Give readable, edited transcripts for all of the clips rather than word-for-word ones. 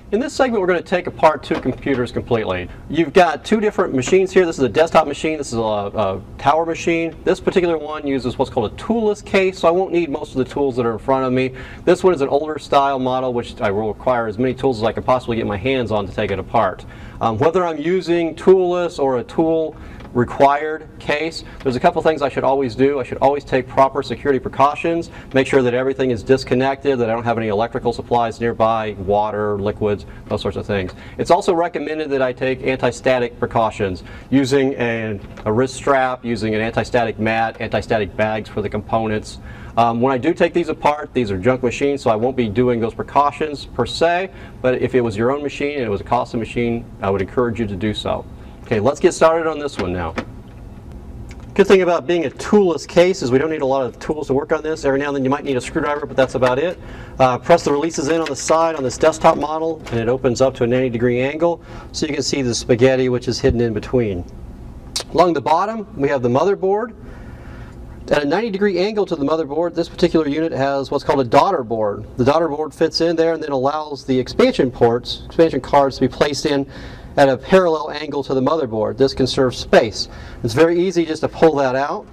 In this segment, we're going to take apart two computers completely. You've got two different machines here. This is a desktop machine. This is a tower machine. This particular one uses what's called a toolless case, so I won't need most of the tools that are in front of me. This one is an older style model, which I will require as many tools as I can possibly get my hands on to take it apart. Whether I'm using toolless or a tool required case, there's a couple things I should always do. I should always take proper security precautions, make sure that everything is disconnected, that I don't have any electrical supplies nearby, water, liquids, those sorts of things. It's also recommended that I take anti-static precautions, using a wrist strap, using an anti-static mat, anti-static bags for the components. When I do take these apart, these are junk machines, so I won't be doing those precautions per se, but if it was your own machine and it was a costly machine, I would encourage you to do so. Okay, let's get started on this one now. Good thing about being a toolless case is we don't need a lot of tools to work on this. Every now and then you might need a screwdriver, but that's about it. Press the releases in on the side on this desktop model, and it opens up to a 90-degree angle, so you can see the spaghetti which is hidden in between. Along the bottom, we have the motherboard. At a 90-degree angle to the motherboard, this particular unit has what's called a daughter board. The daughter board fits in there and then allows the expansion ports, expansion cards, to be placed in at a parallel angle to the motherboard. This conserves space. It's very easy just to pull that out.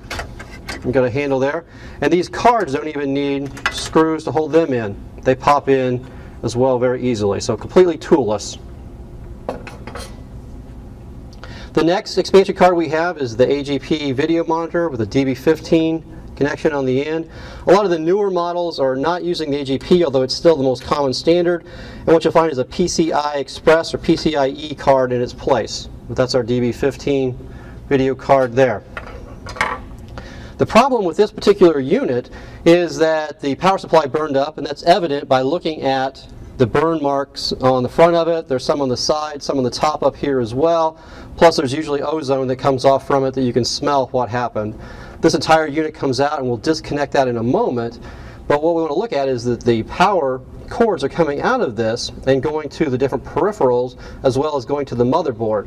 I've got a handle there. And these cards don't even need screws to hold them in. They pop in as well very easily. So completely toolless. The next expansion card we have is the AGP video monitor with a DB15 connection on the end. A lot of the newer models are not using the AGP, although it's still the most common standard. And what you'll find is a PCI Express or PCIe card in its place. But that's our DB15 video card there. The problem with this particular unit is that the power supply burned up, and that's evident by looking at the burn marks on the front of it. There's some on the side, some on the top up here as well. Plus there's usually ozone that comes off from it that you can smell what happened. This entire unit comes out, and we'll disconnect that in a moment. But what we want to look at is that the power cords are coming out of this and going to the different peripherals as well as going to the motherboard.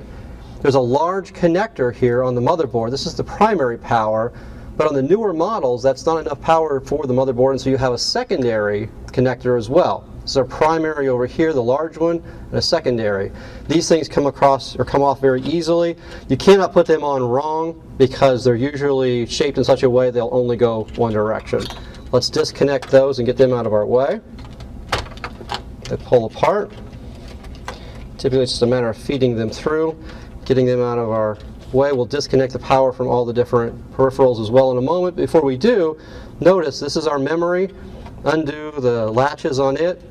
There's a large connector here on the motherboard. This is the primary power, but on the newer models that's not enough power for the motherboard, and so you have a secondary connector as well. So a primary over here, the large one, and a secondary. These things come across or come off very easily. You cannot put them on wrong because they're usually shaped in such a way they'll only go one direction. Let's disconnect those and get them out of our way. They pull apart. Typically it's just a matter of feeding them through, getting them out of our way. We'll disconnect the power from all the different peripherals as well in a moment. Before we do, notice this is our memory. Undo the latches on it.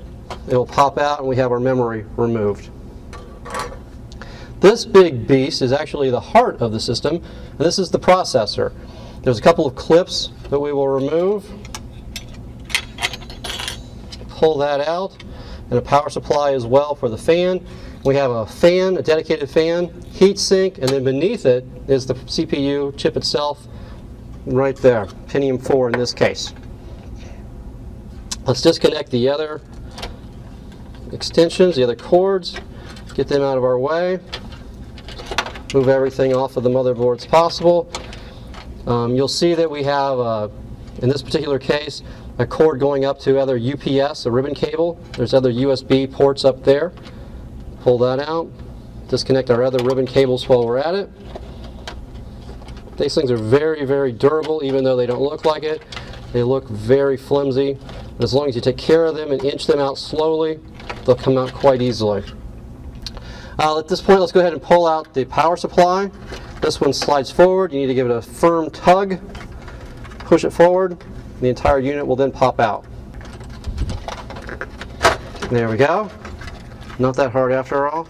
It'll pop out and we have our memory removed. This big beast is actually the heart of the system, and this is the processor. There's a couple of clips that we will remove. Pull that out, and a power supply as well for the fan. We have a fan, a dedicated fan, heat sink, and then beneath it is the CPU chip itself right there, Pentium 4 in this case. Let's disconnect the other extensions, the other cords, get them out of our way, move everything off of the motherboard as possible. You'll see that we have, in this particular case, a cord going up to either UPS, a ribbon cable. There's other USB ports up there. Pull that out, disconnect our other ribbon cables while we're at it. These things are very, very durable, even though they don't look like it. They look very flimsy. But as long as you take care of them and inch them out slowly, they'll come out quite easily. At this point, let's go ahead and pull out the power supply. This one slides forward. You need to give it a firm tug. Push it forward. The entire unit will then pop out. There we go. Not that hard after all.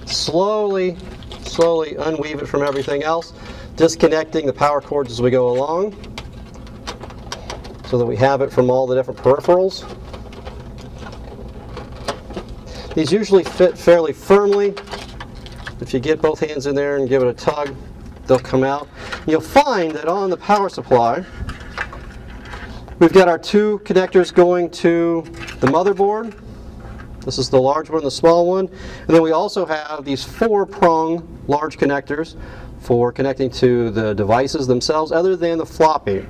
Slowly unweave it from everything else, disconnecting the power cords as we go along so that we have it from all the different peripherals. These usually fit fairly firmly. If you get both hands in there and give it a tug, they'll come out. You'll find that on the power supply, we've got our two connectors going to the motherboard. This is the large one, the small one. And then we also have these 4-prong large connectors for connecting to the devices themselves, other than the floppy.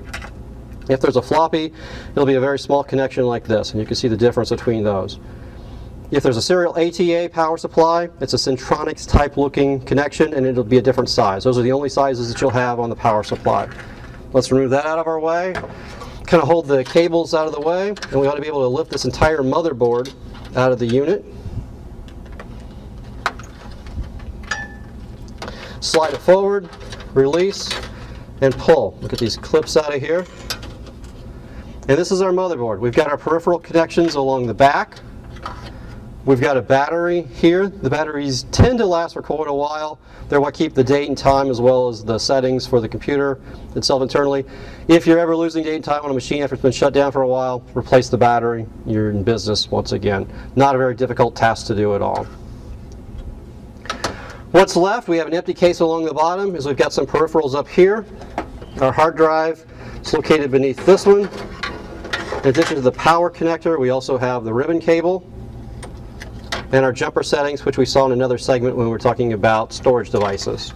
If there's a floppy, it'll be a very small connection like this, and you can see the difference between those. If there's a serial ATA power supply, it's a Centronics type looking connection, and it'll be a different size. Those are the only sizes that you'll have on the power supply. Let's remove that out of our way. Kind of hold the cables out of the way, and we ought to be able to lift this entire motherboard out of the unit. Slide it forward, release, and pull. Look at these clips out of here. And this is our motherboard. We've got our peripheral connections along the back. We've got a battery here. The batteries tend to last for quite a while. They're what keep the date and time as well as the settings for the computer itself internally. If you're ever losing date and time on a machine after it's been shut down for a while, replace the battery. You're in business once again. Not a very difficult task to do at all. What's left, we have an empty case along the bottom, is we've got some peripherals up here. Our hard drive is located beneath this one. In addition to the power connector, we also have the ribbon cable and our jumper settings, which we saw in another segment when we were talking about storage devices.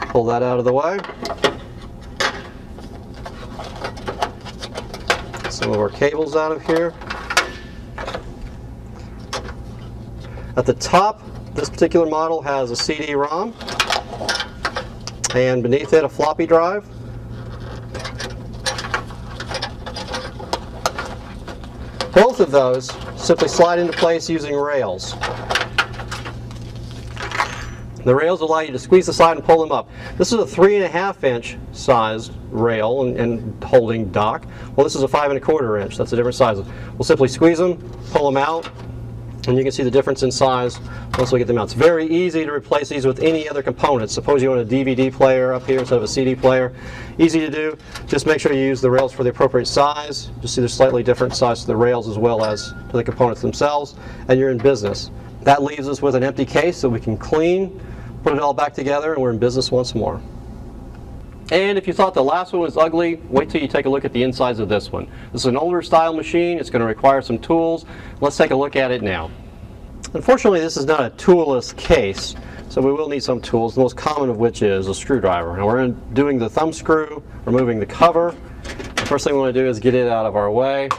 Pull that out of the way. Some of our cables out of here. At the top, this particular model has a CD-ROM, and beneath it a floppy drive. Both of those simply slide into place using rails. The rails allow you to squeeze the side and pull them up. This is a 3.5-inch sized rail and holding dock. Well, this is a 5.25 inch. That's a different size. We'll simply squeeze them, pull them out, and you can see the difference in size once we get them out. It's very easy to replace these with any other components. Suppose you want a DVD player up here instead of a CD player. Easy to do. Just make sure you use the rails for the appropriate size. Just see there's slightly different size to the rails as well as to the components themselves, and you're in business. That leaves us with an empty case so we can clean, put it all back together, and we're in business once more. And if you thought the last one was ugly, wait till you take a look at the insides of this one. This is an older style machine. It's going to require some tools. Let's take a look at it now. Unfortunately, this is not a toolless case, so we will need some tools, the most common of which is a screwdriver. Now we're doing the thumb screw, removing the cover. The first thing we want to do is get it out of our way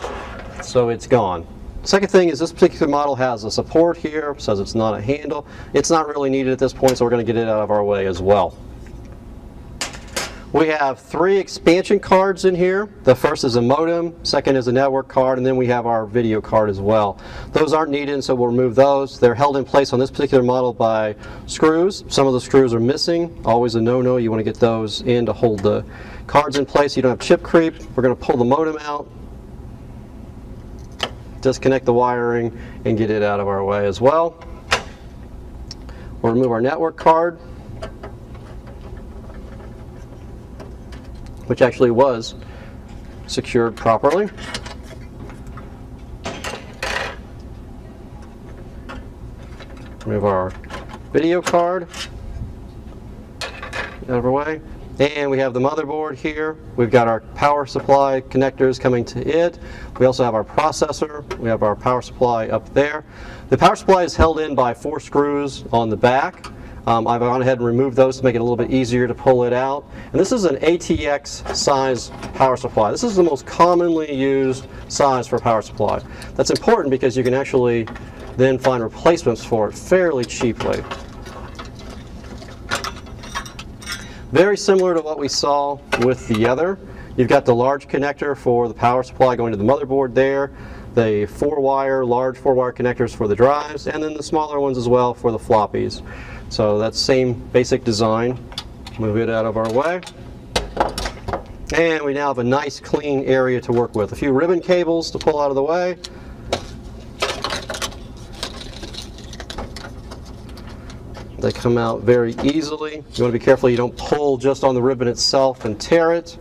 so it's gone. Second thing is this particular model has a support here, says it's not a handle. It's not really needed at this point, so we're going to get it out of our way as well. We have 3 expansion cards in here. The first is a modem, second is a network card, and then we have our video card as well. Those aren't needed, so we'll remove those. They're held in place on this particular model by screws. Some of the screws are missing. Always a no-no. You want to get those in to hold the cards in place so you don't have chip creep. We're going to pull the modem out, disconnect the wiring, and get it out of our way as well. We'll remove our network card, which actually was secured properly. Remove our video card out of our way. And we have the motherboard here. We've got our power supply connectors coming to it. We also have our processor. We have our power supply up there. The power supply is held in by 4 screws on the back. I've gone ahead and removed those to make it a little bit easier to pull it out. And this is an ATX size power supply. This is the most commonly used size for power supply. That's important because you can actually then find replacements for it fairly cheaply. Very similar to what we saw with the other. You've got the large connector for the power supply going to the motherboard there, the 4-wire, large 4-wire connectors for the drives, and then the smaller ones as well for the floppies. So that's same basic design. Move it out of our way. And we now have a nice clean area to work with. A few ribbon cables to pull out of the way. They come out very easily. You want to be careful you don't pull just on the ribbon itself and tear it.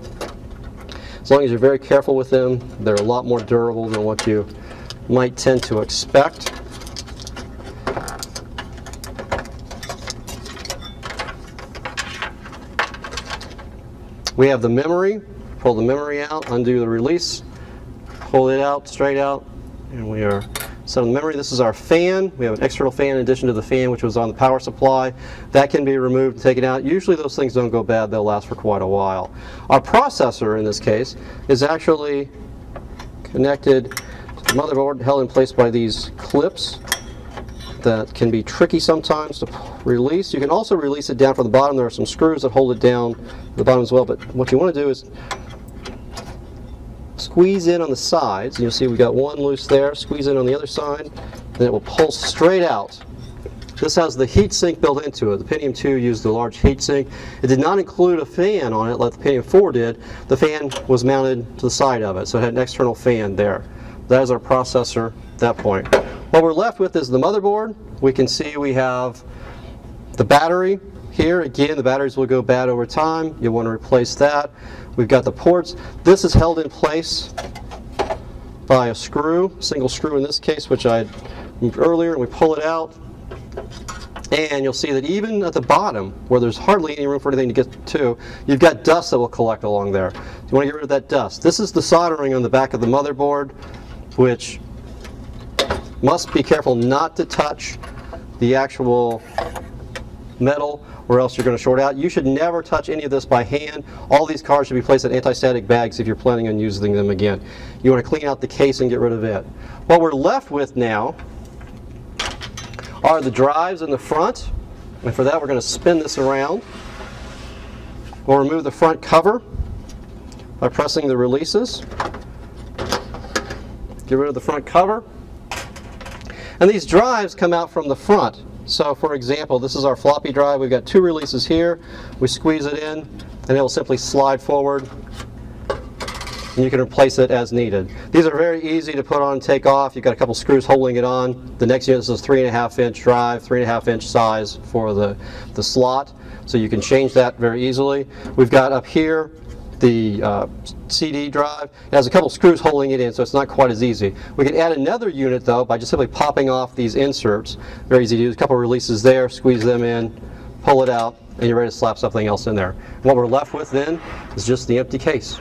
As long as you're very careful with them, they're a lot more durable than what you might tend to expect. We have the memory. Pull the memory out, undo the release, pull it out, straight out, and we are So in memory, this is our fan. We have an external fan in addition to the fan which was on the power supply. That can be removed and taken out. Usually those things don't go bad. They'll last for quite a while. Our processor in this case is actually connected to the motherboard, held in place by these clips that can be tricky sometimes to release. You can also release it down from the bottom. There are some screws that hold it down to the bottom as well, but what you want to do is squeeze in on the sides. You'll see we got one loose there. Squeeze in on the other side, then it will pulse straight out. This has the heat sink built into it. The Pentium 2 used a large heat sink. It did not include a fan on it like the Pentium 4 did. The fan was mounted to the side of it, so it had an external fan there. That is our processor at that point. What we're left with is the motherboard. We can see we have the battery here. Again, the batteries will go bad over time. You'll want to replace that. We've got the ports. This is held in place by a screw, single screw in this case, which I moved earlier, and we pull it out. And you'll see that even at the bottom, where there's hardly any room for anything to get to, you've got dust that will collect along there. You want to get rid of that dust. This is the soldering on the back of the motherboard, which must be careful not to touch the actual metal, or else you're going to short out. You should never touch any of this by hand. All these cards should be placed in anti-static bags if you're planning on using them again. You want to clean out the case and get rid of it. What we're left with now are the drives in the front, and for that we're going to spin this around. We'll remove the front cover by pressing the releases. Get rid of the front cover. And these drives come out from the front. So for example, this is our floppy drive. We've got two releases here. We squeeze it in and it will simply slide forward, and you can replace it as needed. These are very easy to put on and take off. You've got a couple screws holding it on. The next unit is a 3.5-inch drive, 3.5-inch size for the slot, so you can change that very easily. We've got up here the CD drive. It has a couple screws holding it in, so it's not quite as easy. We can add another unit though by just simply popping off these inserts. Very easy to use. A couple releases there, squeeze them in, pull it out, and you're ready to slap something else in there. And what we're left with then is just the empty case.